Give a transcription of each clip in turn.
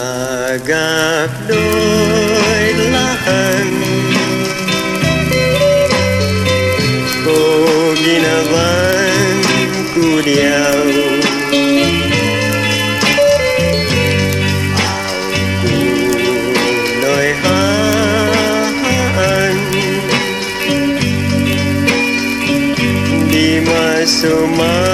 Tagak do'y lahan ko ginawan ku diyaw aku no'y haan di masumapanaw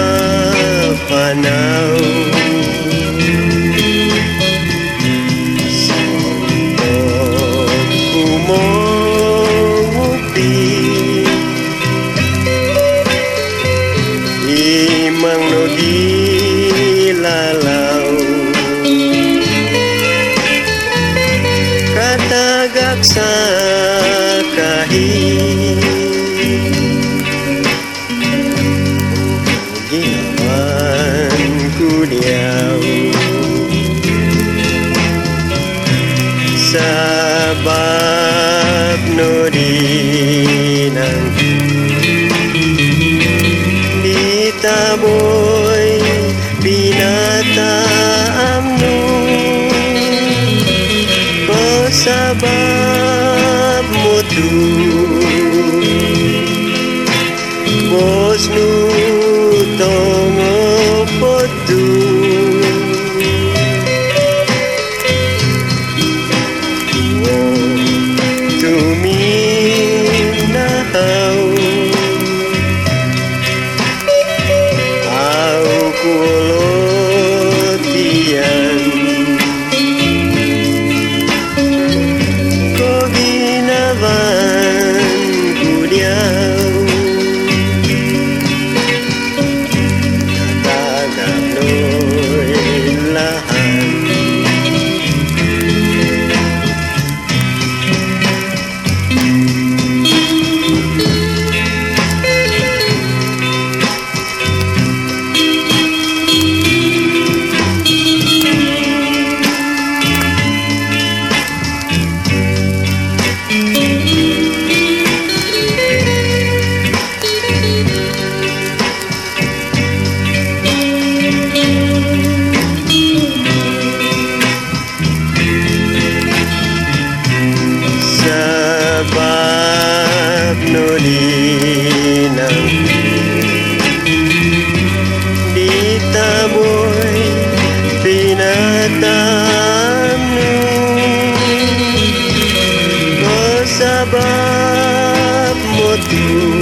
imang nagilalaw katagak sa kahit ginawan ku diyaw sabab no dinang taboy binataam no pasabab mo tu bos nu tongo potu tuminahaw kulutian ko ginawan ku diyaw natagap no'y lahan sabab no dinang ditaboy pinatam no ko sabab mo tu